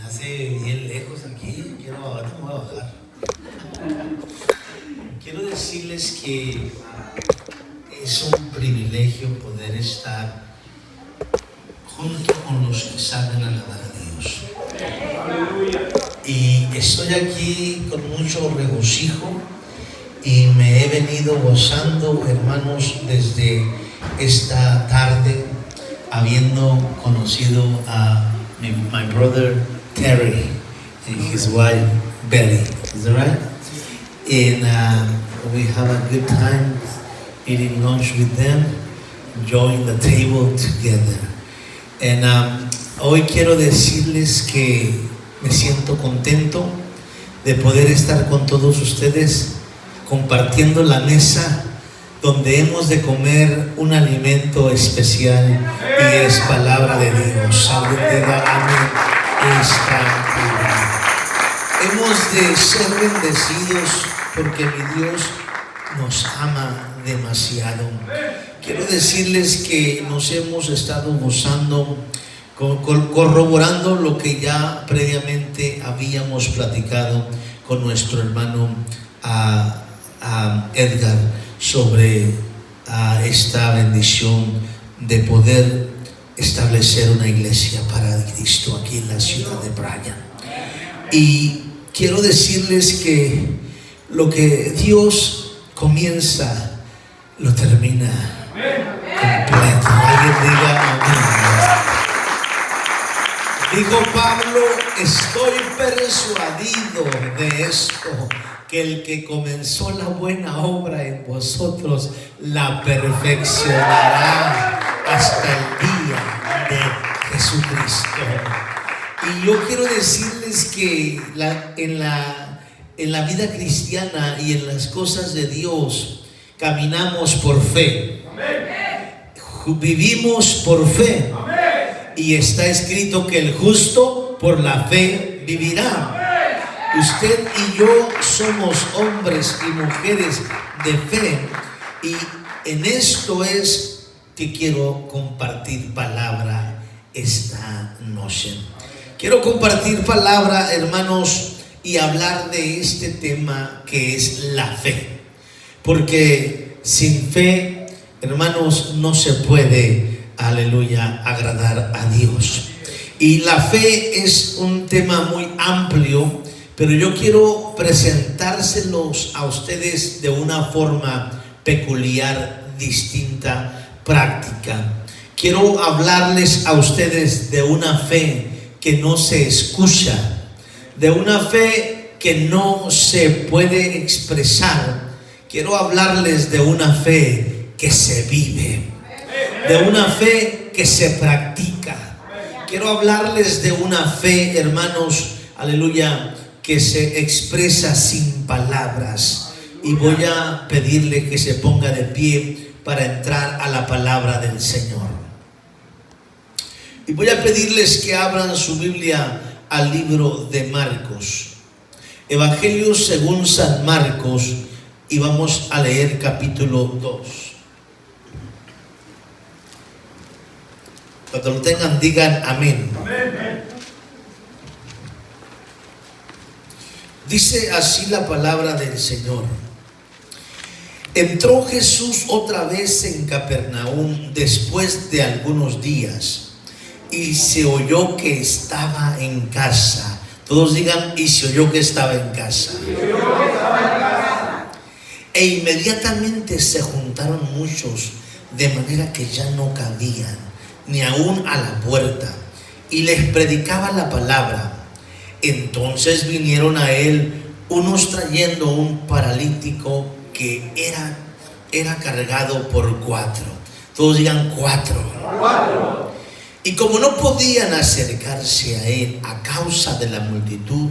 hace bien lejos aquí, ahora me voy a bajar. Quiero decirles que es un privilegio poder estar junto con los que saben alabar a Dios. Y estoy aquí con mucho regocijo y me he venido gozando, hermanos, desde esta tarde, habiendo conocido a my brother Terry and his wife Betty. Is that right? And we have a good time eating lunch with them, enjoying the table together. And hoy quiero decirles que me siento contento de poder estar con todos ustedes compartiendo la mesa donde hemos de comer un alimento especial y es palabra de Dios. Alguien diga amén. Hemos de ser bendecidos porque mi Dios nos ama demasiado. Quiero decirles que nos hemos estado gozando, corroborando lo que ya previamente habíamos platicado con nuestro hermano Edgar sobre esta bendición de poder establecer una iglesia para Cristo aquí en la ciudad de Bryan. Y quiero decirles que lo que Dios comienza, lo termina completo. Alguien diga amén. Dijo Pablo: estoy persuadido de esto, que el que comenzó la buena obra en vosotros la perfeccionará hasta el día de Jesucristo. Y yo quiero decirles que en la vida cristiana y en las cosas de Dios caminamos por fe. Vivimos por fe. Y está escrito que el justo por la fe vivirá. Usted y yo somos hombres y mujeres de fe, y en esto es que quiero compartir palabra esta noche. Quiero compartir palabra, hermanos, y hablar de este tema que es la fe, porque sin fe, hermanos, no se puede, aleluya, agradar a Dios. Y la fe es un tema muy amplio, pero yo quiero presentárselos a ustedes de una forma peculiar, distinta, práctica. Quiero hablarles a ustedes de una fe que no se escucha, de una fe que no se puede expresar. Quiero hablarles de una fe que se vive, de una fe que se practica. Quiero hablarles de una fe, hermanos, aleluya, que se expresa sin palabras. Y voy a pedirle que se ponga de pie para entrar a la palabra del Señor. Y voy a pedirles que abran su Biblia al libro de Marcos, Evangelio según San Marcos, y vamos a leer capítulo 2. Cuando lo tengan, digan amén. Amén. Dice así la palabra del Señor. Entró Jesús otra vez en Capernaum después de algunos días, y se oyó que estaba en casa. Todos digan: y se oyó que estaba en casa. E inmediatamente se juntaron muchos, de manera que ya no cabían ni aún a la puerta, y les predicaba la palabra. Entonces vinieron a él unos trayendo un paralítico que era cargado por 4. Todos digan 4. Y como no podían acercarse a él a causa de la multitud,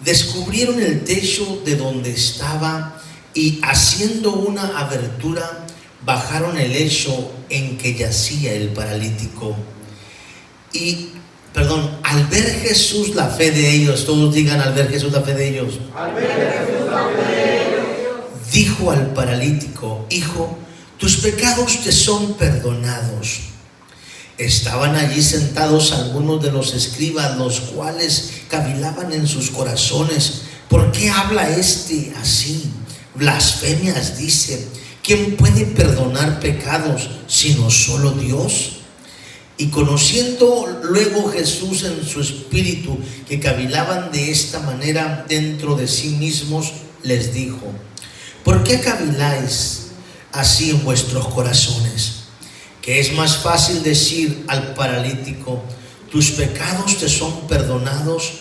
descubrieron el techo de donde estaba, y haciendo una abertura, bajaron el lecho en que yacía el paralítico. Al ver Jesús la fe de ellos, todos digan: al ver Jesús la fe de ellos, dijo al paralítico: hijo, tus pecados te son perdonados. Estaban allí sentados algunos de los escribas, los cuales cavilaban en sus corazones: ¿por qué habla este así? Blasfemias dice. ¿Quién puede perdonar pecados sino solo Dios? Y conociendo luego Jesús en su espíritu que cavilaban de esta manera dentro de sí mismos, les dijo: ¿por qué caviláis así en vuestros corazones? Que es más fácil decir al paralítico: tus pecados te son perdonados,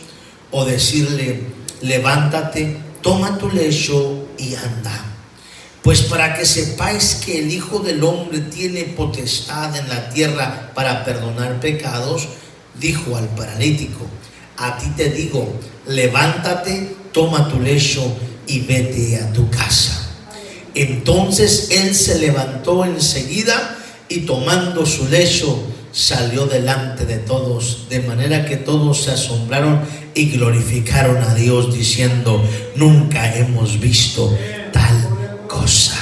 o decirle: levántate, toma tu lecho y anda. Pues para que sepáis que el Hijo del Hombre tiene potestad en la tierra para perdonar pecados, dijo al paralítico: a ti te digo, levántate, toma tu lecho y vete a tu casa. Entonces él se levantó enseguida y tomando su lecho salió delante de todos, de manera que todos se asombraron y glorificaron a Dios, diciendo: nunca hemos visto tal cosa.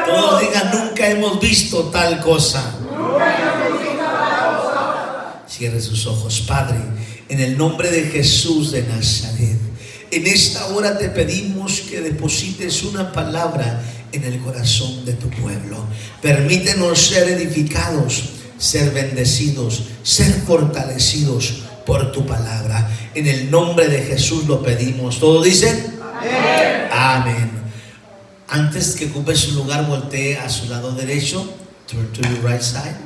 Todos digan: nunca hemos visto tal cosa. Cierre sus ojos. Padre, en el nombre de Jesús de Nazaret, en esta hora te pedimos que deposites una palabra en el corazón de tu pueblo. Permítenos ser edificados, ser bendecidos, ser fortalecidos por tu palabra. En el nombre de Jesús lo pedimos. ¿Todos dicen? Amén. Amén. Antes que ocupe su lugar, voltee a su lado derecho, turn to your right side,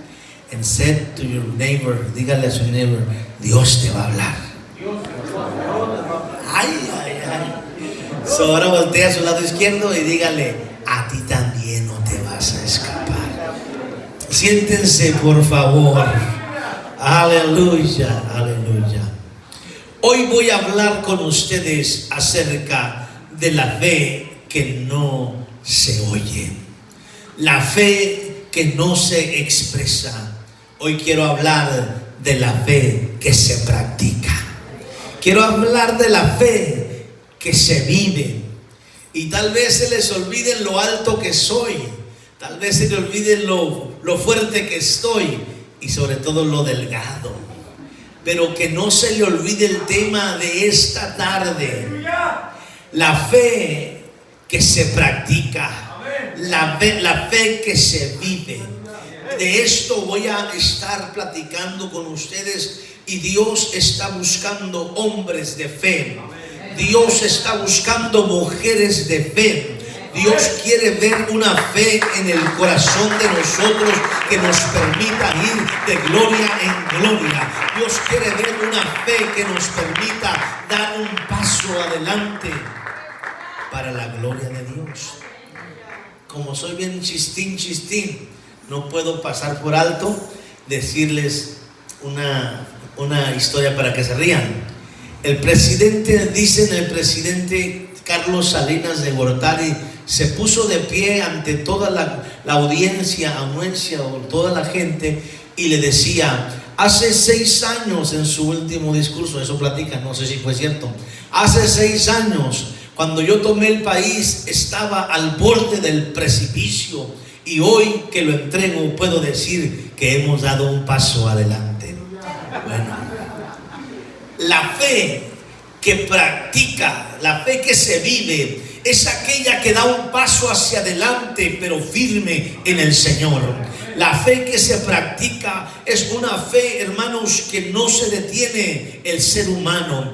and say to your neighbor, dígale a su neighbor: Dios te va a hablar. Ay, ay, ay. So, ahora voltee a su lado izquierdo y dígale: a ti también no te vas a escapar. Siéntense, por favor. Aleluya, aleluya. Hoy voy a hablar con ustedes acerca de la fe que no se oye, la fe que no se expresa. Hoy quiero hablar de la fe que se practica. Quiero hablar de la fe que se vive. Y tal vez se les olvide lo alto que soy, tal vez se les olvide lo fuerte que estoy y sobre todo lo delgado. Pero que no se le olvide el tema de esta tarde: la fe que se practica, la fe que se vive. De esto voy a estar platicando con ustedes, y Dios está buscando hombres de fe. Dios está buscando mujeres de fe. Dios quiere ver una fe en el corazón de nosotros que nos permita ir de gloria en gloria. Dios quiere ver una fe que nos permita dar un paso adelante para la gloria de Dios. Como soy bien chistín, no puedo pasar por alto decirles una historia para que se rían. El presidente Carlos Salinas de Gortari se puso de pie ante toda la audiencia o toda la gente, y le decía: hace 6 años, en su último discurso, eso platica, no sé si fue cierto, hace 6 años, cuando yo tomé el país, estaba al borde del precipicio, y hoy que lo entrego puedo decir que hemos dado un paso adelante. Bueno, la fe que practica, la fe que se vive, es aquella que da un paso hacia adelante, pero firme en el Señor. La fe que se practica es una fe, hermanos, que no se detiene el ser humano.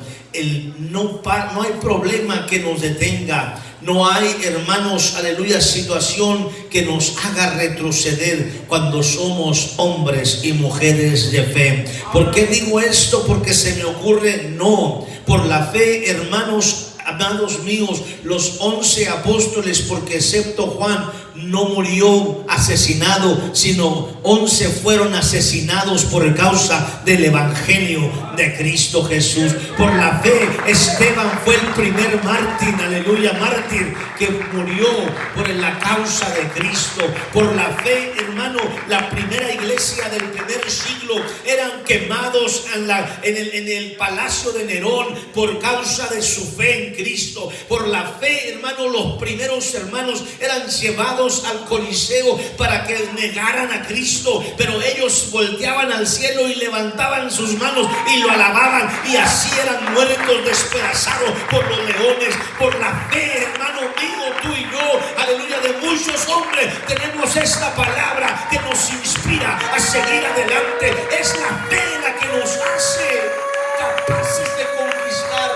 No hay problema que nos detenga. No hay, hermanos, aleluya, situación que nos haga retroceder cuando somos hombres y mujeres de fe. ¿Por qué digo esto? Porque se me ocurre, no. Por la fe, hermanos, amados míos, los 11 apóstoles, porque excepto Juan no murió asesinado, sino 11 fueron asesinados por causa del evangelio de Cristo Jesús. Por la fe, Esteban fue el primer mártir, aleluya, mártir que murió por la causa de Cristo. Por la fe, hermano, la primera iglesia del primer siglo eran quemados en el palacio de Nerón por causa de su fe en Cristo. Por la fe, hermano, los primeros hermanos eran llevados llevados al Coliseo para que negaran a Cristo, pero ellos volteaban al cielo y levantaban sus manos y lo alababan, y así eran muertos, despedazados por los leones. Por la fe, hermano mío, tú y yo, aleluya, de muchos hombres tenemos esta palabra que nos inspira a seguir adelante. Es la fe la que nos hace capaces de conquistar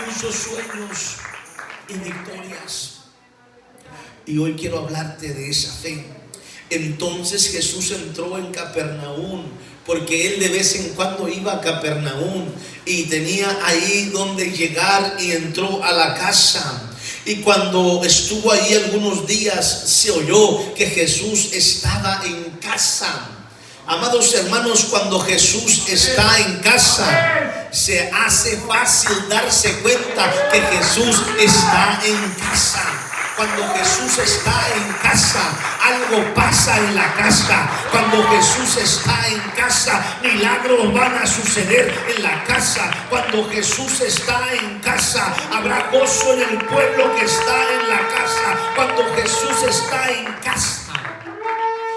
muchos sueños y victorias. Y hoy quiero hablarte de esa fe. Entonces Jesús entró en Capernaum, porque él de vez en cuando iba a Capernaum y tenía ahí donde llegar, y entró a la casa. Y cuando estuvo ahí algunos días, se oyó que Jesús estaba en casa. Amados hermanos, cuando Jesús está en casa, se hace fácil darse cuenta que Jesús está en casa. Cuando Jesús está en casa, algo pasa en la casa. Cuando Jesús está en casa, milagros van a suceder en la casa. Cuando Jesús está en casa, habrá gozo en el pueblo que está en la casa. Cuando Jesús está en casa,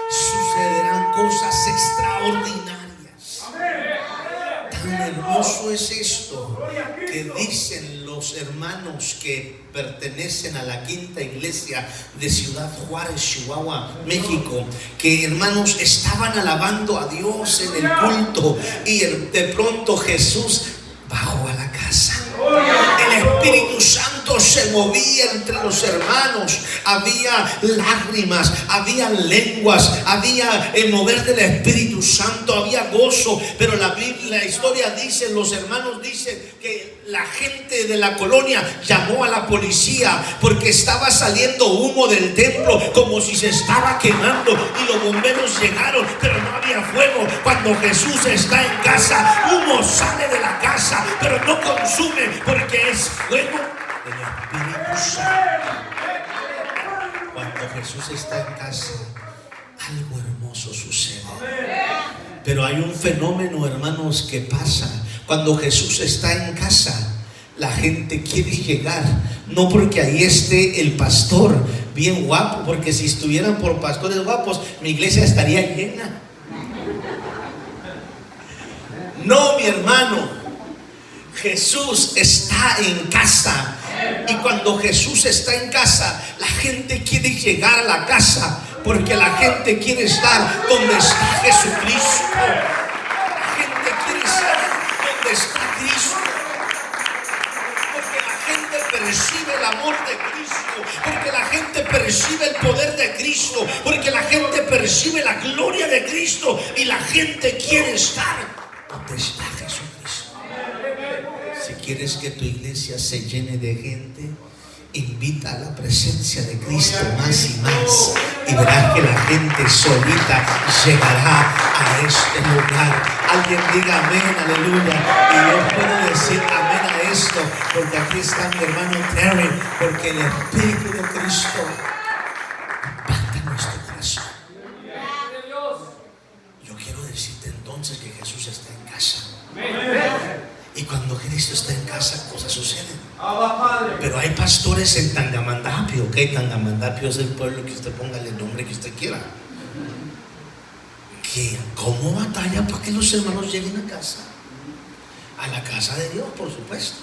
sucederán cosas extraordinarias. Tan hermoso es esto que dicen los hermanos que pertenecen a la quinta iglesia de Ciudad Juárez, Chihuahua, México, que hermanos estaban alabando a Dios en el culto, y de pronto Jesús bajó a la casa. El Espíritu Santo se movía entre los hermanos. Había lágrimas, había lenguas, había el mover del Espíritu Santo, había gozo. Pero la historia dice, los hermanos dicen que la gente de la colonia llamó a la policía porque estaba saliendo humo del templo como si se estaba quemando, y los bomberos llegaron, pero no había fuego. Cuando Jesús está en casa, humo sale de la casa, pero no consume, porque es fuego del Espíritu Santo. Cuando Jesús está en casa, algo hermoso sucede. Pero hay un fenómeno, hermanos, que pasa. Cuando Jesús está en casa, la gente quiere llegar, no porque ahí esté el pastor bien guapo, porque si estuvieran por pastores guapos, mi iglesia estaría llena. No, mi hermano, Jesús está en casa. Y cuando Jesús está en casa, la gente quiere llegar a la casa, porque la gente quiere estar donde está Jesucristo. La gente quiere estar donde está Cristo, porque la gente percibe el amor de Cristo, porque la gente percibe el poder de Cristo, porque la gente percibe la gloria de Cristo, y la gente quiere estar donde está Jesucristo. Si quieres que tu iglesia se llene de gente, invita a la presencia de Cristo más y más, y verás que la gente solita llegará a este lugar. Alguien diga amén, aleluya. Y yo puedo decir amén a esto, porque aquí está mi hermano Terry, porque el Espíritu de Cristo impacta nuestro corazón. Yo quiero decirte entonces que Jesús está en casa. Y cuando Cristo está en casa, cosas suceden. Pero hay pastores en Tangamandapio, ¿ok? Tangamandapio es el pueblo que usted ponga el nombre que usted quiera. Que ¿cómo batalla para que los hermanos lleguen a casa? A la casa de Dios, por supuesto.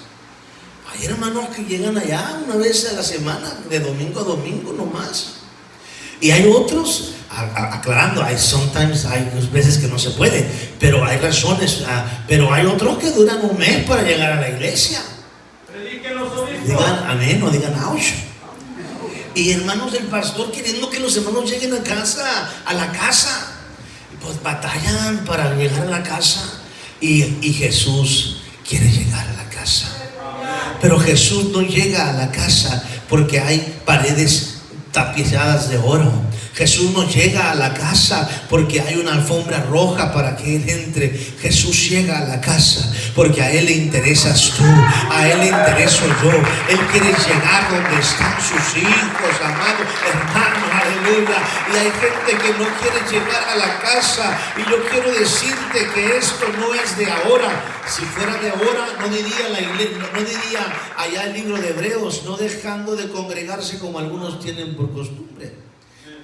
Hay hermanos que llegan allá una vez a la semana, de domingo a domingo nomás. Y hay otros, aclarando, hay veces que no se puede, pero hay razones, pero hay otros que duran un mes para llegar a la iglesia. Digan amén o digan ouch. Y hermanos del pastor queriendo que los hermanos lleguen a casa, a la casa, pues batallan para llegar a la casa, y Jesús quiere llegar a la casa. Pero Jesús no llega a la casa porque hay paredes tapizadas de oro. Jesús no llega a la casa porque hay una alfombra roja para que Él entre. Jesús llega a la casa porque a Él le interesas tú, a Él le intereso yo. Él quiere llegar donde están sus hijos, amados hermanos, aleluya. Y hay gente que no quiere llegar a la casa, y yo quiero decirte que esto no es de ahora. Si fuera de ahora, no diría la iglesia, no diría allá el libro de Hebreos, no dejando de congregarse como algunos tienen por costumbre.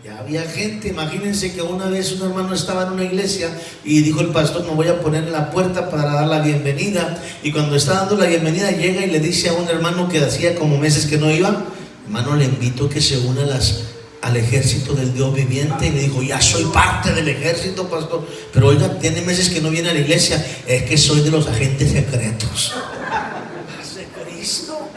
Ya había gente. Imagínense que una vez un hermano estaba en una iglesia y dijo el pastor: me voy a poner en la puerta para dar la bienvenida. Y cuando está dando la bienvenida, llega y le dice a un hermano que hacía como meses que no iba: hermano, le invito a que se una al ejército del Dios viviente. Y le dijo: ya soy parte del ejército, pastor, pero oiga, tiene meses que no viene a la iglesia. Es que soy de los agentes secretos. Hace Cristo,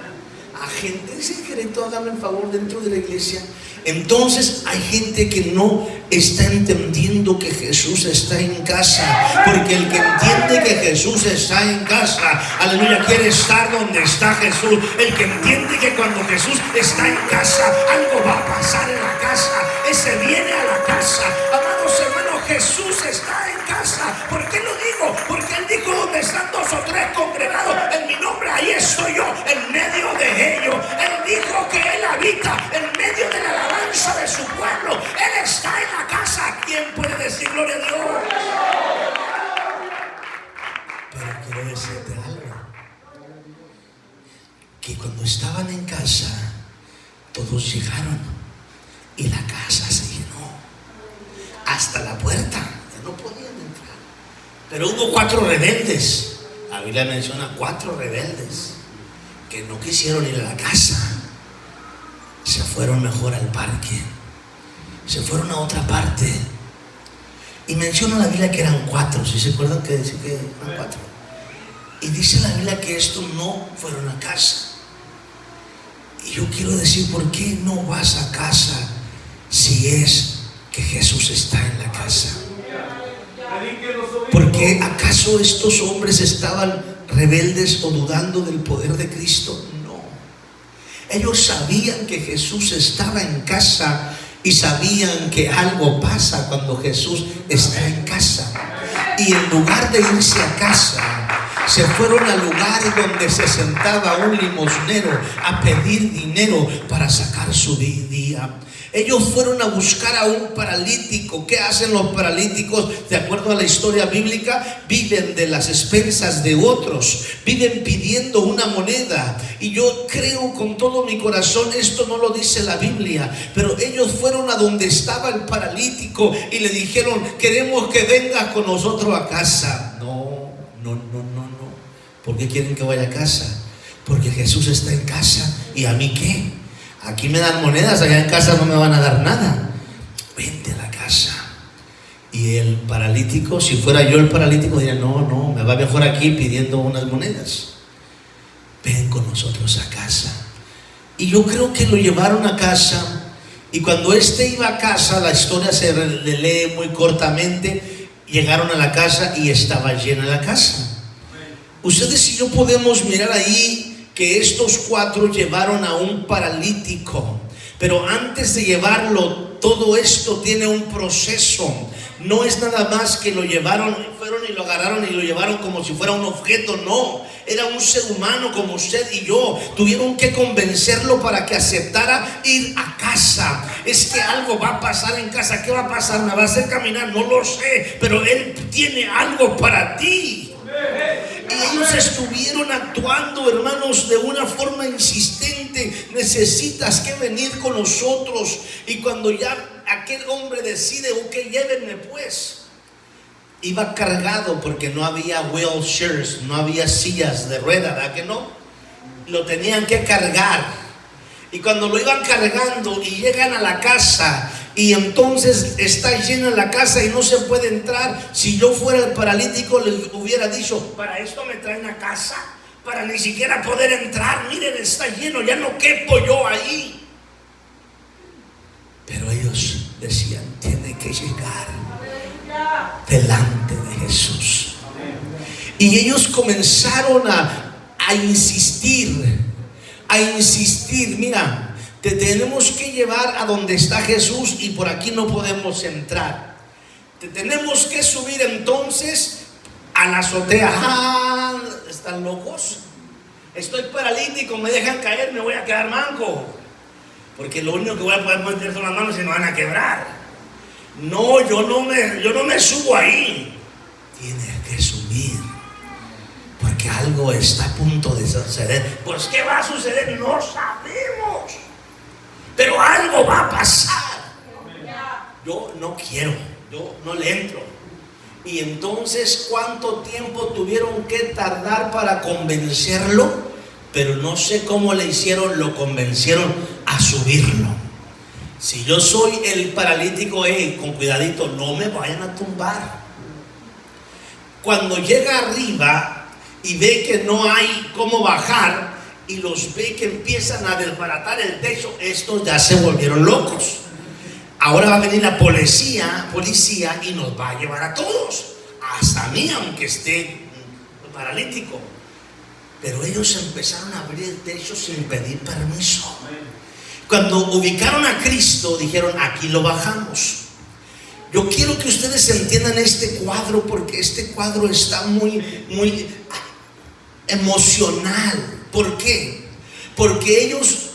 agente secreto, hágame el favor, dentro de la iglesia. Entonces hay gente que no está entendiendo que Jesús está en casa, porque el que entiende que Jesús está en casa, aleluya, quiere estar donde está Jesús. El que entiende que cuando Jesús está en casa, algo va a pasar en la casa, ese viene a la casa. Amados hermanos, Jesús está en casa. ¿Por qué lo digo? Porque Él dijo: donde están 2 o 3 congregados en mi nombre, ahí estoy yo, en medio de ellos. Él dijo que Él habita en medio de la alabanza de su pueblo. Él está en la casa. ¿Quién puede decir gloria a Dios? Pero quiero decirte algo, que cuando estaban en casa, todos llegaron y la casa se llenó hasta la puerta. Ya no podían entrar. Pero hubo 4 rebeldes. La Biblia menciona 4 rebeldes que no quisieron ir a la casa. Se fueron mejor al parque, se fueron a otra parte. Y menciona la Biblia que eran 4. Si se acuerdan que dice que eran 4. Y dice la Biblia que estos no fueron a casa. Y yo quiero decir: ¿por qué no vas a casa si es que Jesús está en la casa? ¿Por qué acaso estos hombres estaban rebeldes o dudando del poder de Cristo? No. Ellos sabían que Jesús estaba en casa y sabían que algo pasa cuando Jesús está en casa. Y en lugar de irse a casa, se fueron al lugar donde se sentaba un limosnero a pedir dinero para sacar su día. Ellos fueron a buscar a un paralítico. ¿Qué hacen los paralíticos? De acuerdo a la historia bíblica, viven de las expensas de otros, viven pidiendo una moneda. Y yo creo con todo mi corazón, esto no lo dice la Biblia, pero ellos fueron a donde estaba el paralítico y le dijeron: queremos que vengas con nosotros a casa. No. ¿Por qué quieren que vaya a casa? Porque Jesús está en casa. ¿Y a mí qué? Aquí me dan monedas, allá en casa no me van a dar nada. Vente a la casa. Y el paralítico, si fuera yo el paralítico, diría: no, me va mejor aquí pidiendo unas monedas. Ven con nosotros a casa. Y yo creo que lo llevaron a casa. Y cuando iba a casa, la historia se le lee muy cortamente. Llegaron a la casa y estaba llena la casa. Ustedes y yo podemos mirar ahí que estos 4 llevaron a un paralítico, pero antes de llevarlo, todo esto tiene un proceso. No es nada más que lo llevaron, fueron y lo agarraron y lo llevaron como si fuera un objeto. No, era un ser humano como usted y yo. Tuvieron que convencerlo para que aceptara ir a casa. Es que algo va a pasar en casa. ¿Qué va a pasar? ¿Me va a hacer caminar? No lo sé, pero Él tiene algo para ti. Y ellos estuvieron actuando, hermanos, de una forma insistente: necesitas que venir con nosotros. Y cuando ya aquel hombre decide: ok, llévenme pues, iba cargado porque no había wheelchairs, no había sillas de rueda, ¿verdad que no? Lo tenían que cargar. Y cuando lo iban cargando y llegan a la casa, y entonces está llena la casa y no se puede entrar. Si yo fuera el paralítico, les hubiera dicho: para esto me traen a casa, para ni siquiera poder entrar. Miren, está lleno, ya no quepo yo ahí. Pero ellos decían: tiene que llegar delante de Jesús. Y ellos comenzaron a insistir. Mira, te tenemos que llevar a donde está Jesús y por aquí no podemos entrar. Te tenemos que subir entonces a la azotea. ¿Están locos? Estoy paralítico, me dejan caer, me voy a quedar manco. Porque lo único que voy a poder meter son las manos y se me van a quebrar. No, yo no me subo ahí. Tienes que subir, porque algo está a punto de suceder. Pues ¿qué va a suceder? No sabemos, pero algo va a pasar. yo no quiero, yo no le entro. Y entonces, ¿cuánto tiempo tuvieron que tardar para convencerlo? Pero no sé cómo le hicieron, lo convencieron a subirlo. Si yo soy el paralítico, con cuidadito, no me vayan a tumbar. Cuando llega arriba y ve que no hay cómo bajar, y los ve que empiezan a desbaratar el techo, estos ya se volvieron locos. Ahora va a venir la policía y nos va a llevar a todos, hasta a mí, aunque esté paralítico. Pero ellos empezaron a abrir el techo sin pedir permiso. Cuando ubicaron a Cristo, dijeron: aquí lo bajamos. Yo quiero que ustedes entiendan este cuadro, porque este cuadro está muy emocional. ¿Por qué? Porque ellos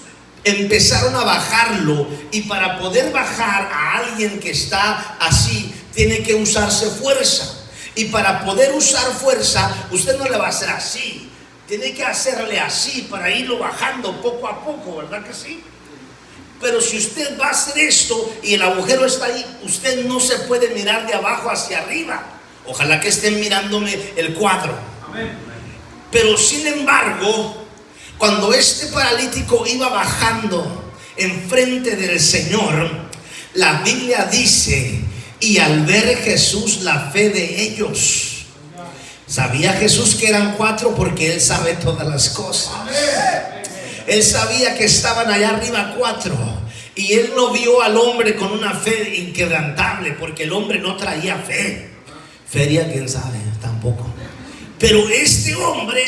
empezaron a bajarlo, y para poder bajar a alguien que está así, tiene que usarse fuerza. Y para poder usar fuerza, usted no le va a hacer así, tiene que hacerle así para irlo bajando poco a poco, ¿verdad que sí? Pero si usted va a hacer esto y el agujero está ahí, usted no se puede mirar de abajo hacia arriba. Ojalá que estén mirándome el cuadro. Pero sin embargo, cuando este paralítico iba bajando enfrente del Señor, la Biblia dice: y al ver Jesús la fe de ellos. Sabía Jesús que eran 4 porque Él sabe todas las cosas. Él sabía que estaban allá arriba 4. Y Él no vio al hombre con una fe inquebrantable, porque el hombre no traía fe. Feria, quién sabe, tampoco. Pero este hombre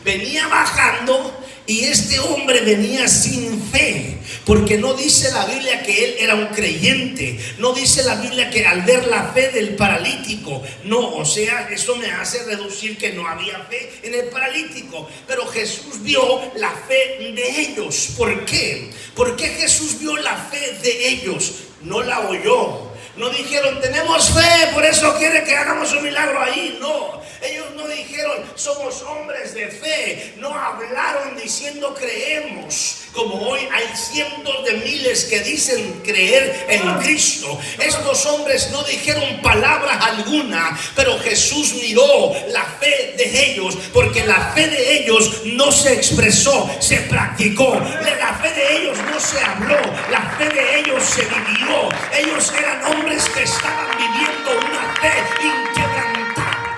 venía bajando, y este hombre venía sin fe, porque no dice la Biblia que él era un creyente. No dice la Biblia que al ver la fe del paralítico, no, o sea, eso me hace reducir que no había fe en el paralítico. Pero Jesús vio la fe de ellos. ¿Por qué? ¿Por qué Jesús vio la fe de ellos? No la oyó. No dijeron: tenemos fe, por eso quiere que hagamos un milagro ahí. No, ellos no dijeron: somos hombres de fe. No hablaron diciendo: creemos. Como hoy hay cientos de miles que dicen creer en Cristo. Estos hombres no dijeron palabra alguna, pero Jesús miró la fe de ellos, porque la fe de ellos no se expresó, se practicó. La fe de ellos no se habló, la fe de ellos se vivió. Ellos eran hombres que estaban viviendo una fe inquebrantable.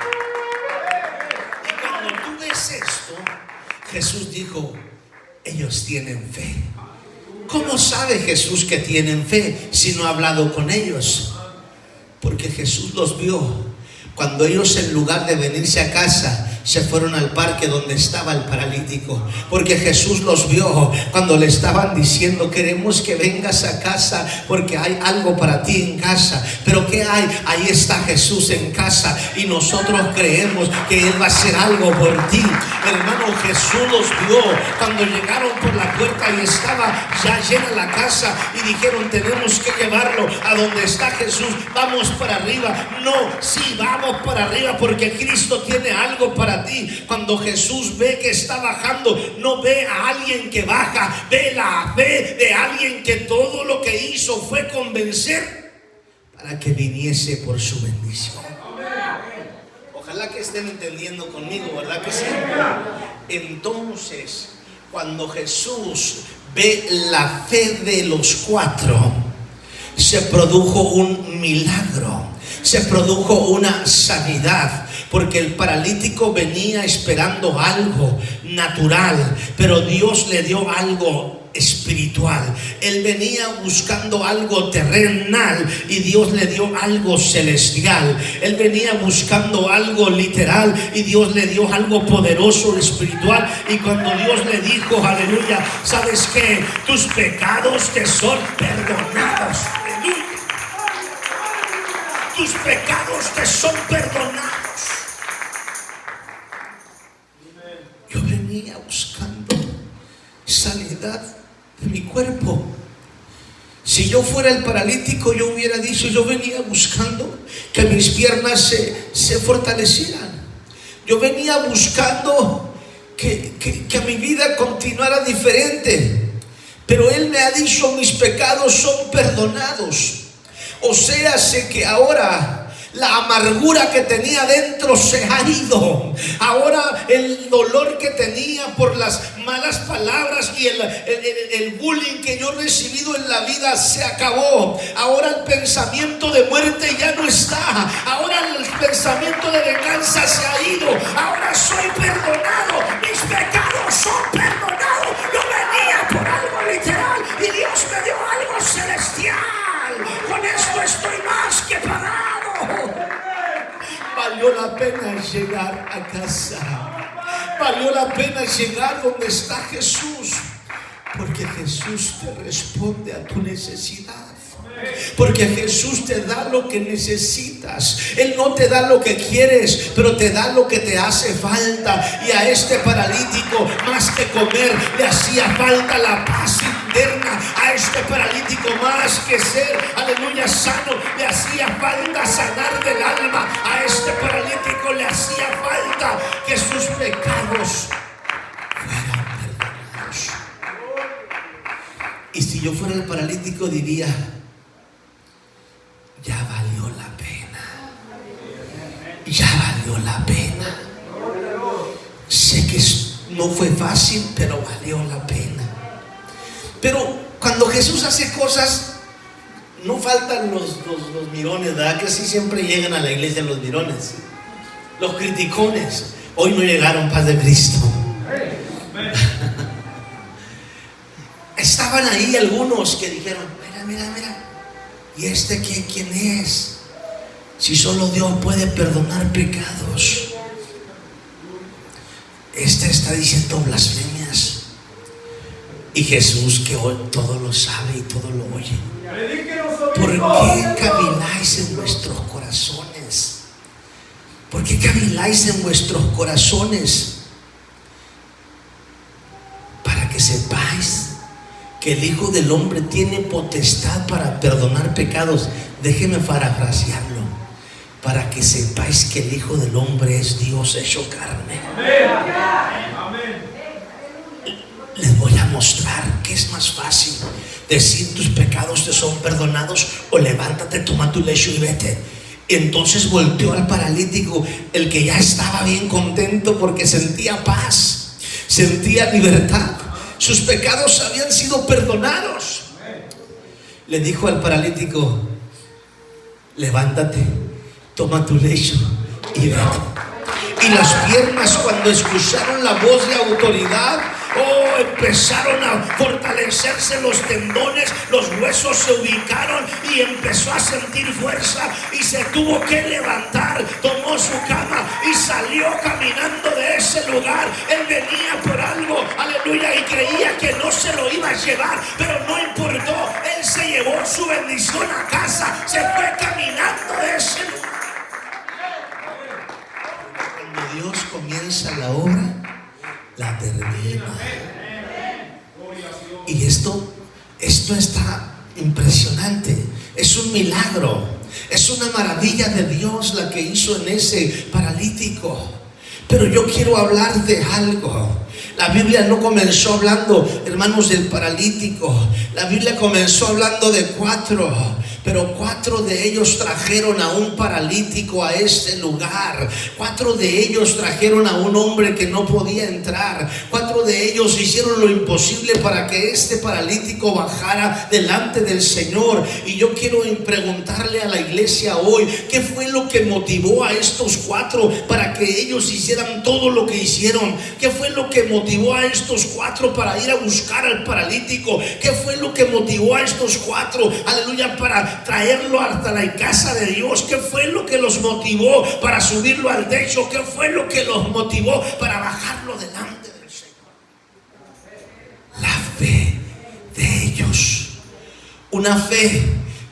Y cuando tú ves esto, Jesús dijo: ellos tienen fe. ¿Cómo sabe Jesús que tienen fe si no ha hablado con ellos? Porque Jesús los vio cuando ellos, en lugar de venirse a casa, se fueron al parque donde estaba el paralítico. Porque Jesús los vio cuando le estaban diciendo: queremos que vengas a casa porque hay algo para ti en casa. Pero ¿qué hay? Ahí está Jesús en casa, y nosotros creemos que Él va a hacer algo por ti. Hermano, Jesús los vio cuando llegaron por la puerta y estaba ya llena la casa, y dijeron: tenemos que llevarlo a donde está Jesús. Vamos para arriba. No, sí, vamos para arriba, porque Cristo tiene algo para ti. Cuando Jesús ve que está bajando, no ve a alguien que baja, ve la fe de alguien que todo lo que hizo fue convencer para que viniese por su bendición. Ojalá que estén entendiendo conmigo, ¿verdad que sí? Entonces, cuando Jesús ve la fe de los 4, se produjo un milagro, se produjo una sanidad. Porque el paralítico venía esperando algo natural, pero Dios le dio algo espiritual. Él venía buscando algo terrenal, y Dios le dio algo celestial. Él venía buscando algo literal, y Dios le dio algo poderoso, espiritual. Y cuando Dios le dijo: aleluya, ¿sabes qué? Tus pecados te son perdonados. Aleluya. Tus pecados te son perdonados. Yo venía buscando sanidad de mi cuerpo. Si yo fuera el paralítico, yo hubiera dicho: yo venía buscando que mis piernas se fortalecieran. Yo venía buscando que mi vida continuara diferente. Pero Él me ha dicho: mis pecados son perdonados. O sea, sé que ahora la amargura que tenía dentro se ha ido. Ahora el dolor que tenía por las malas palabras y el bullying que yo he recibido en la vida se acabó. Ahora el pensamiento de muerte ya no está. Ahora el pensamiento de venganza se ha ido. Ahora soy perdonado. Mis pecados son perdonados. Yo venía por algo literal y Dios me dio algo celestial. Con esto estoy más que pagado. Valió la pena llegar a casa. Valió la pena llegar donde está Jesús. Porque Jesús te responde a tu necesidad. Porque Jesús te da lo que necesitas. Él no te da lo que quieres, pero te da lo que te hace falta. Y a este paralítico, más que comer, le hacía falta la paz interna. A este paralítico, más que ser, aleluya, sano, le hacía falta sanar del alma. A este paralítico le hacía falta que sus pecados fueran perdonados. Y si yo fuera el paralítico, diría: ya valió la pena. Ya valió la pena. Sé que no fue fácil, pero valió la pena. Pero cuando Jesús hace cosas, no faltan los mirones, ¿verdad? Que sí siempre llegan a la iglesia los mirones, los criticones. Hoy no llegaron, paz de Cristo. Estaban ahí algunos que dijeron: mira. ¿Y este quién es? Si solo Dios puede perdonar pecados. Este está diciendo blasfemias. Y Jesús, que hoy todo lo sabe y todo lo oye, ¿por qué caviláis en vuestros corazones? ¿Por qué caviláis en vuestros corazones? Para que sepáis que el Hijo del Hombre tiene potestad para perdonar pecados. Déjeme parafrasearlo: para que sepáis que el Hijo del Hombre es Dios hecho carne. Les voy a mostrar que es más fácil decir tus pecados te son perdonados, o levántate, toma tu lecho y vete. Entonces volteó al paralítico, el que ya estaba bien contento porque sentía paz, sentía libertad. Sus pecados habían sido perdonados. Le dijo al paralítico: levántate, toma tu lecho y vete. Y las piernas, cuando escucharon la voz de autoridad, empezaron a fortalecerse los tendones, los huesos se ubicaron y empezó a sentir fuerza y se tuvo que levantar, tomó su cama y salió caminando de ese lugar. Él venía por algo, aleluya, y creía que no se lo iba a llevar, pero no importó. Él se llevó su bendición a casa, se fue caminando de ese lugar. Cuando Dios comienza la obra, la termina. Y esto está impresionante. Es un milagro, es una maravilla de Dios la que hizo en ese paralítico. Pero yo quiero hablar de algo. La Biblia no comenzó hablando, hermanos, del paralítico. La Biblia comenzó hablando de 4, pero 4 de ellos trajeron a un paralítico a este lugar. 4 de ellos trajeron a un hombre que no podía entrar. 4 de ellos hicieron lo imposible para que este paralítico bajara delante del Señor. Y yo quiero preguntarle a la iglesia hoy: ¿qué fue lo que motivó a estos 4 para que ellos hicieran todo lo que hicieron? ¿Qué fue lo que motivó a estos 4 para ir a buscar al paralítico? ¿Qué fue lo que motivó a estos 4, aleluya, para traerlo hasta la casa de Dios? ¿Qué fue lo que los motivó para subirlo al techo? ¿Qué fue lo que los motivó para bajarlo delante del Señor? La fe de ellos. Una fe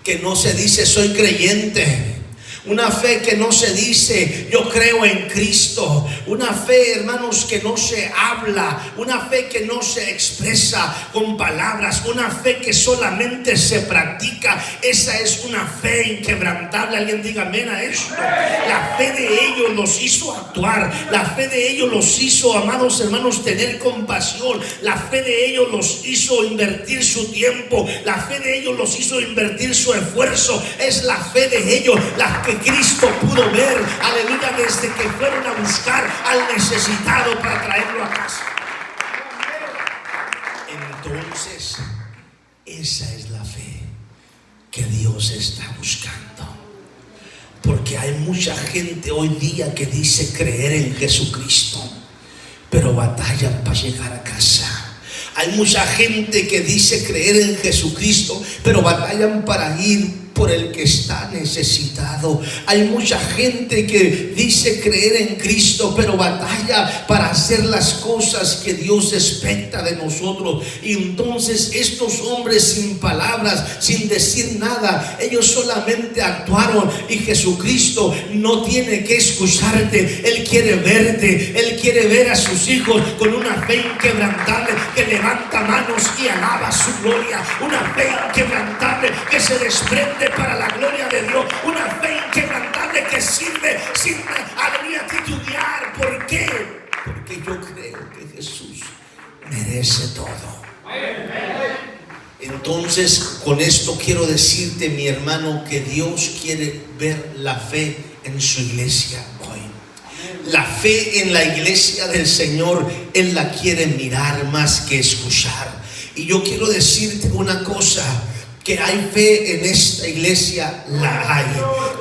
que no se dice soy creyente. Una fe que no se dice yo creo en Cristo. Una fe, hermanos, que no se habla. Una fe que no se expresa con palabras. Una fe que solamente se practica. Esa es una fe inquebrantable. Alguien diga amén a esto. La fe de ellos los hizo actuar. La fe de ellos los hizo, amados hermanos, tener compasión. La fe de ellos los hizo invertir su tiempo. La fe de ellos los hizo invertir su esfuerzo. Es la fe de ellos la que Cristo pudo ver, aleluya, desde que fueron a buscar al necesitado para traerlo a casa. Entonces, esa es la fe que Dios está buscando. Porque hay mucha gente hoy día que dice creer en Jesucristo, pero batallan para llegar a casa. Hay mucha gente que dice creer en Jesucristo, pero batallan para ir por el que está necesitado. Hay mucha gente que dice creer en Cristo, pero batalla para hacer las cosas que Dios espera de nosotros. Y entonces estos hombres, sin palabras, sin decir nada, ellos solamente actuaron. Y Jesucristo no tiene que escucharte. Él quiere verte. Él quiere ver a sus hijos con una fe inquebrantable que levanta manos y alaba su gloria. Una fe inquebrantable que se desprende para la gloria de Dios. Una fe inquebrantable que sirve sin, aleluya, titubear. ¿Por qué? Porque yo creo que Jesús merece todo. Entonces, con esto quiero decirte, mi hermano, que Dios quiere ver la fe en su iglesia hoy. La fe en la iglesia del Señor, Él la quiere mirar más que escuchar. Y yo quiero decirte una cosa, que hay fe en esta iglesia, la hay.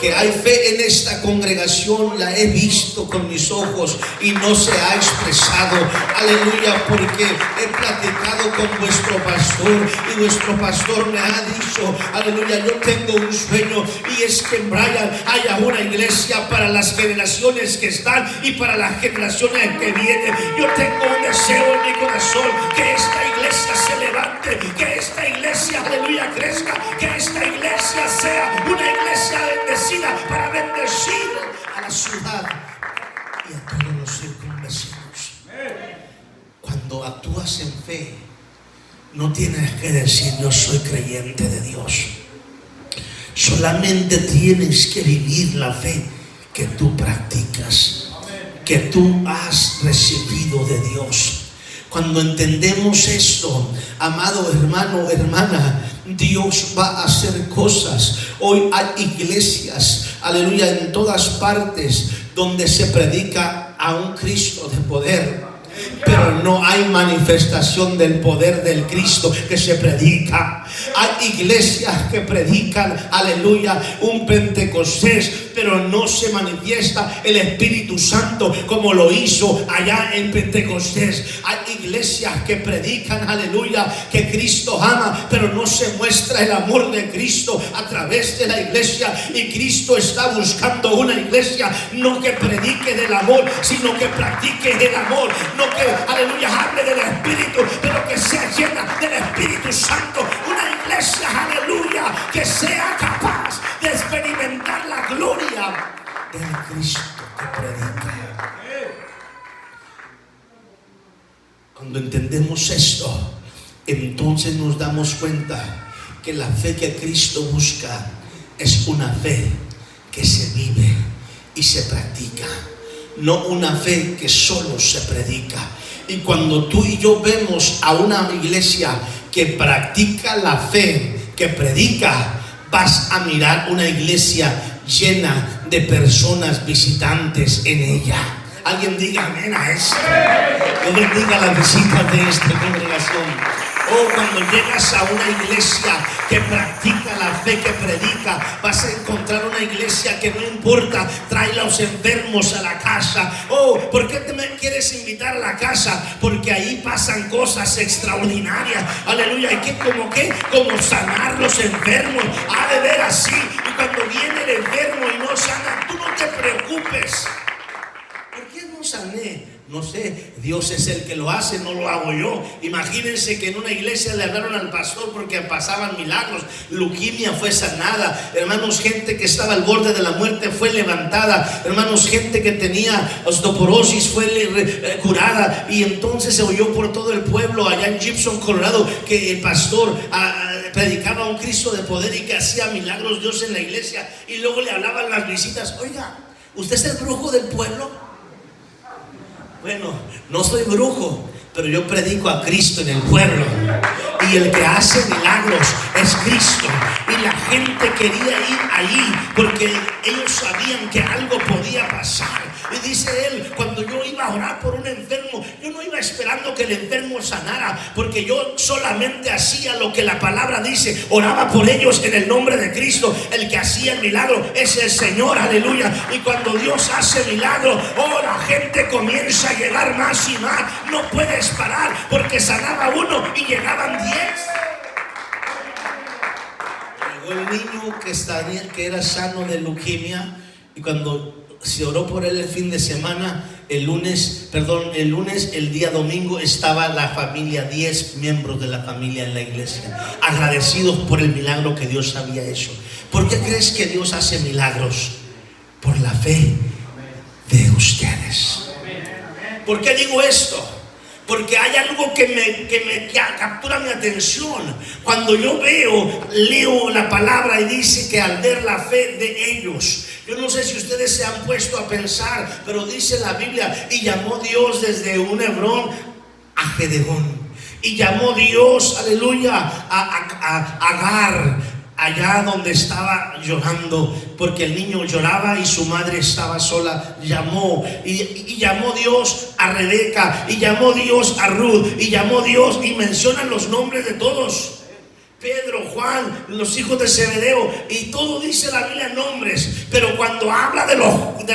Que hay fe en esta congregación, la he visto con mis ojos y no se ha expresado. Aleluya, porque he platicado con vuestro pastor y vuestro pastor me ha dicho, aleluya, yo tengo un sueño y es que en Bryan haya una iglesia para las generaciones que están y para las generaciones que vienen. Yo tengo un deseo en mi corazón, que esta iglesia se levante, que esta iglesia, aleluya, crezca. Que esta iglesia sea una iglesia bendecida para bendecir a la ciudad y a todos los circunvecinos. Cuando actúas en fe, no tienes que decir yo soy creyente de Dios. Solamente tienes que vivir la fe que tú practicas, que tú has recibido de Dios. Cuando entendemos esto, amado hermano, hermana, Dios va a hacer cosas. Hoy hay iglesias, aleluya, en todas partes donde se predica a un Cristo de poder, pero no hay manifestación del poder del Cristo que se predica. Hay iglesias que predican, aleluya, un Pentecostés, pero no se manifiesta el Espíritu Santo como lo hizo allá en Pentecostés. Hay iglesias que predican, aleluya, que Cristo ama, pero no se muestra el amor de Cristo a través de la iglesia. Y Cristo está buscando una iglesia no que predique del amor, sino que practique el amor. No que, aleluya, hable del Espíritu, pero que sea llena del Espíritu Santo. Una iglesia, aleluya, que sea capaz de experimentar la gloria del Cristo que predica. Cuando entendemos esto, entonces nos damos cuenta que la fe que Cristo busca es una fe que se vive y se practica, no una fe que solo se predica. Y cuando tú y yo vemos a una iglesia que practica la fe, que predica, vas a mirar una iglesia llena de personas visitantes en ella. Alguien diga amén a esto. Dios bendiga las visitas de esta congregación. Cuando llegas a una iglesia que practica la fe que predica, vas a encontrar una iglesia que no importa, trae los enfermos a la casa. ¿Por qué te me quieres invitar a la casa? Porque ahí pasan cosas extraordinarias. Aleluya. ¿Y qué? Como sanar los enfermos. Ha de ver así. Y cuando viene el enfermo y no sana, tú no te preocupes. ¿Por qué no sanar? sané. No sé, Dios es el que lo hace, no lo hago yo. Imagínense que en una iglesia le hablaron al pastor porque pasaban milagros. Leucemia fue sanada, hermanos, gente que estaba al borde de la muerte fue levantada, hermanos, gente que tenía osteoporosis fue curada. Y entonces se oyó por todo el pueblo allá en Gibson, Colorado, que el pastor predicaba a un Cristo de poder y que hacía milagros Dios en la iglesia. Y luego le hablaban las visitas: oiga, ¿usted es el brujo del pueblo? Bueno, no soy brujo, pero yo predico a Cristo en el pueblo. Y el que hace milagros es Cristo. Y la gente quería ir allí porque ellos sabían que algo podía pasar. Y dice él: cuando yo iba a orar por un enfermo, yo no iba esperando que el enfermo sanara, porque yo solamente hacía lo que la palabra dice. Oraba por ellos en el nombre de Cristo. El que hacía el milagro es el Señor, aleluya. Y cuando Dios hace milagro, la gente comienza a llegar más y más. No puedes parar, porque sanaba uno y llegaban 10. Llegó el niño que era sano de leucemia, y cuando se oró por él el fin de semana, el lunes, el día domingo, estaba la familia, 10 miembros de la familia en la iglesia, agradecidos por el milagro que Dios había hecho. ¿Por qué crees que Dios hace milagros? Por la fe de ustedes. ¿Por qué digo esto? Porque hay algo que me captura mi atención. Cuando yo leo la palabra y dice que al ver la fe de ellos, yo no sé si ustedes se han puesto a pensar, pero dice la Biblia: y llamó Dios desde un Hebrón a Gedeón, y llamó Dios, aleluya, a Agar, allá donde estaba llorando, porque el niño lloraba y su madre estaba sola. Llamó y llamó Dios a Rebeca, y llamó Dios a Ruth, y llamó Dios, y mencionan los nombres de todos: Pedro, Juan, los hijos de Zebedeo, y todo dice la Biblia nombres. Pero cuando habla de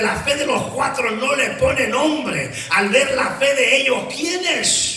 la fe de los 4, no le pone nombre. Al ver la fe de ellos, ¿quiénes?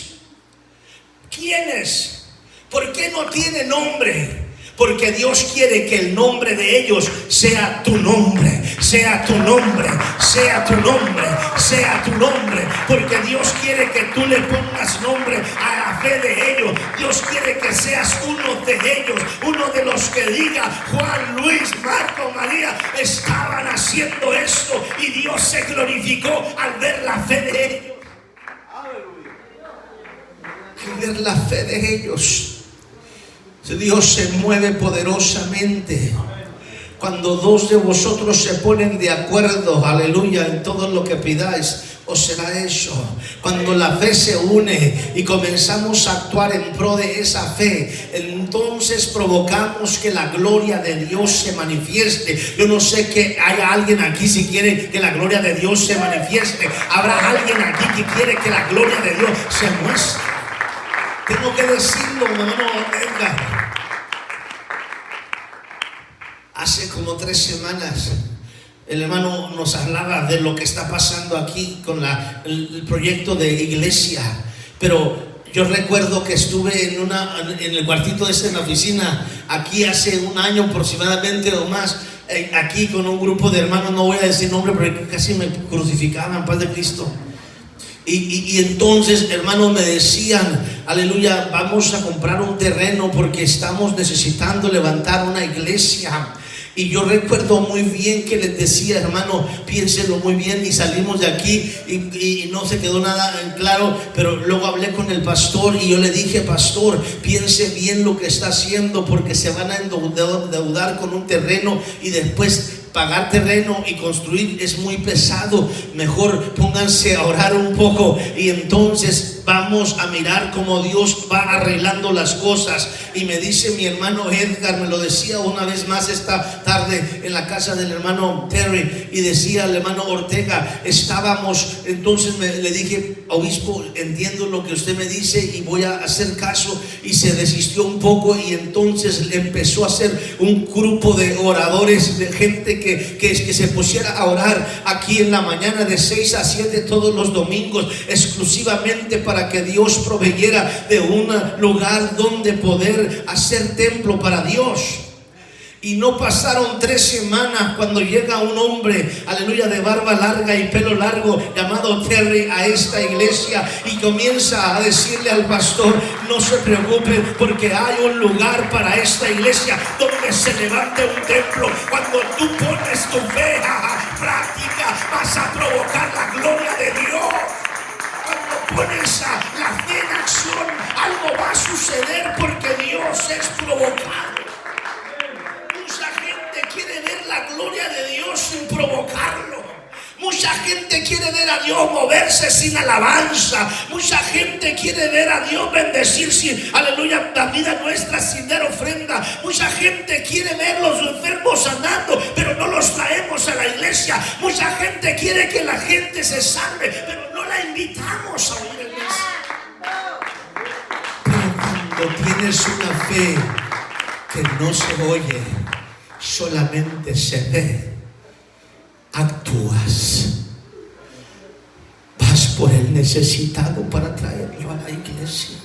¿Por qué no tiene nombre? Porque Dios quiere que el nombre de ellos sea tu nombre, sea tu nombre, sea tu nombre, sea tu nombre. Porque Dios quiere que tú le pongas nombre a la fe de ellos. Dios quiere que seas uno de ellos, uno de los que diga: Juan, Luis, Marco, María estaban haciendo esto, y Dios se glorificó al ver la fe de ellos. Al ver la fe de ellos, Dios se mueve poderosamente. Cuando 2 de vosotros se ponen de acuerdo, aleluya, en todo lo que pidáis, os será hecho. Cuando la fe se une y comenzamos a actuar en pro de esa fe, entonces provocamos que la gloria de Dios se manifieste. Yo no sé que haya alguien aquí si quiere que la gloria de Dios se manifieste. Habrá alguien aquí que quiere que la gloria de Dios se muestre. Tengo que decirlo, hermano Edgar. Hace como 3 semanas el hermano nos hablaba de lo que está pasando aquí con el proyecto de iglesia. Pero yo recuerdo que estuve en el cuartito en la oficina, aquí hace 1 año aproximadamente o más, aquí con un grupo de hermanos, no voy a decir nombre porque casi me crucificaban, paz de Cristo. Y entonces, hermanos, me decían: aleluya, vamos a comprar un terreno porque estamos necesitando levantar una iglesia. Y yo recuerdo muy bien que les decía: hermano, piénselo muy bien. Y salimos de aquí y no se quedó nada en claro. Pero luego hablé con el pastor y yo le dije: pastor, piense bien lo que está haciendo, porque se van a endeudar con un terreno y después pagar terreno y construir es muy pesado. Mejor pónganse a orar un poco y entonces vamos a mirar cómo Dios va arreglando las cosas. Y me dice mi hermano Edgar, me lo decía una vez más esta tarde en la casa del hermano Terry, y decía el hermano Ortega, estábamos, entonces le dije: obispo, entiendo lo que usted me dice y voy a hacer caso. Y se desistió un poco, y entonces empezó a hacer un grupo de oradores, de gente que se pusiera a orar aquí en la mañana de 6 a 7 todos los domingos, exclusivamente para que Dios proveyera de un lugar donde poder hacer templo para Dios. Y no pasaron 3 semanas cuando llega un hombre, aleluya, de barba larga y pelo largo, llamado Terry, a esta iglesia y comienza a decirle al pastor: no se preocupe, porque hay un lugar para esta iglesia donde se levante un templo. Cuando tú pones tu fe a práctica, vas a provocar la gloria de Dios. Cuando pones la fe en acción, algo va a suceder, porque Dios es provocado. Mucha gente quiere ver la gloria de Dios sin provocarlo. Mucha gente quiere ver a Dios moverse sin alabanza. Mucha gente quiere ver a Dios bendecir sin, aleluya, la vida nuestra sin dar ofrenda. Mucha gente quiere ver los enfermos sanando, pero no los traemos a la iglesia. Mucha gente quiere que la gente se salve, pero no la invitamos a una iglesia. Pero cuando tienes una fe que no se oye, solamente se ve, actúas. Vas por el necesitado para traerlo a la iglesia.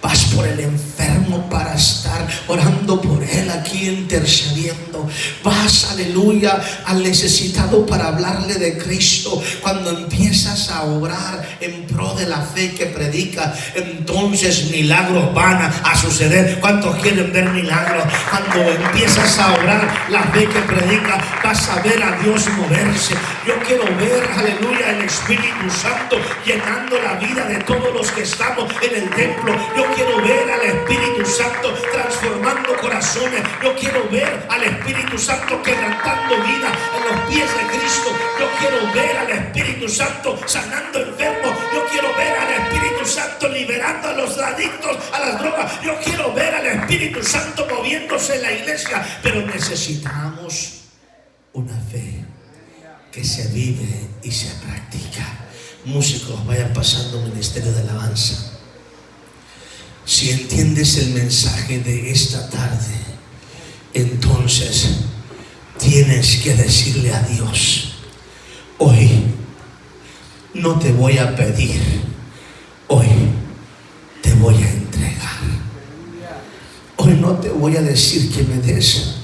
Vas por el enfermo para estar orando por él aquí, intercediendo. Vas, aleluya, al necesitado para hablarle de Cristo. Cuando empiezas a obrar en pro de la fe que predica, entonces milagros van a suceder. ¿Cuántos quieren ver milagros? Cuando empiezas a obrar la fe que predica, vas a ver a Dios moverse. Yo quiero ver, aleluya, el Espíritu Santo llenando la vida de todos los que estamos en el templo. Yo quiero ver al Espíritu Santo transformando corazones. Yo quiero ver al Espíritu Santo quebrantando vida en los pies de Cristo. Yo quiero ver al Espíritu Santo sanando enfermos. Yo quiero ver al Espíritu Santo liberando a los adictos a las drogas. Yo quiero ver al Espíritu Santo moviéndose en la iglesia. Pero necesitamos una fe que se vive y se practica. Músicos, vayan pasando ministerio de alabanza. Si entiendes el mensaje de esta tarde, entonces tienes que decirle a Dios: hoy no te voy a pedir, hoy te voy a entregar. Hoy no te voy a decir que me des,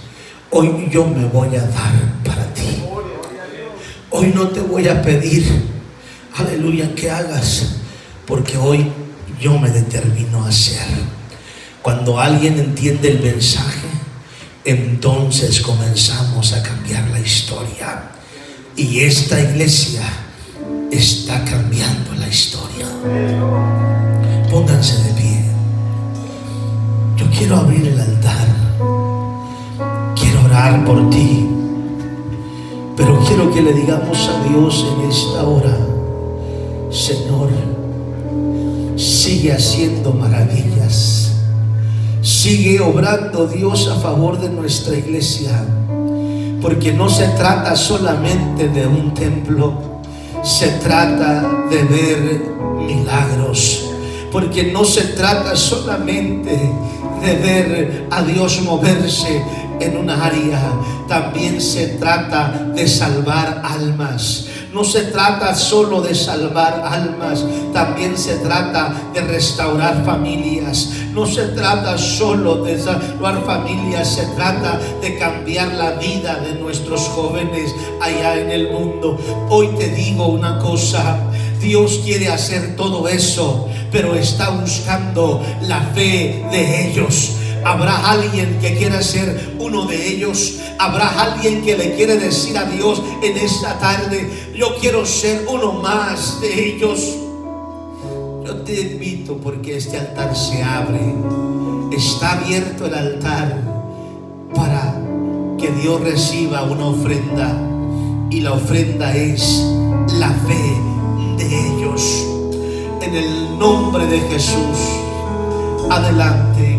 hoy yo me voy a dar para ti. Hoy no te voy a pedir, aleluya, que hagas, porque hoy yo me determino a hacer. Cuando alguien entiende el mensaje, entonces comenzamos a cambiar la historia. Y esta iglesia está cambiando la historia. Pónganse de pie. Yo quiero abrir el altar. Quiero orar por ti. Pero quiero que le digamos a Dios en esta hora: Señor, sigue haciendo maravillas. Sigue obrando, Dios, a favor de nuestra iglesia. Porque no se trata solamente de un templo, se trata de ver milagros. Porque no se trata solamente de ver a Dios moverse en un área, también se trata de salvar almas. No se trata solo de salvar almas, también se trata de restaurar familias. No se trata solo de salvar familias, se trata de cambiar la vida de nuestros jóvenes allá en el mundo. Hoy te digo una cosa: Dios quiere hacer todo eso, pero está buscando la fe de ellos. ¿Habrá alguien que quiera ser uno de ellos? ¿Habrá alguien que le quiere decir a Dios en esta tarde: yo quiero ser uno más de ellos? Yo te invito, porque este altar se abre. Está abierto el altar para que Dios reciba una ofrenda. Y la ofrenda es la fe de ellos. En el nombre de Jesús, adelante.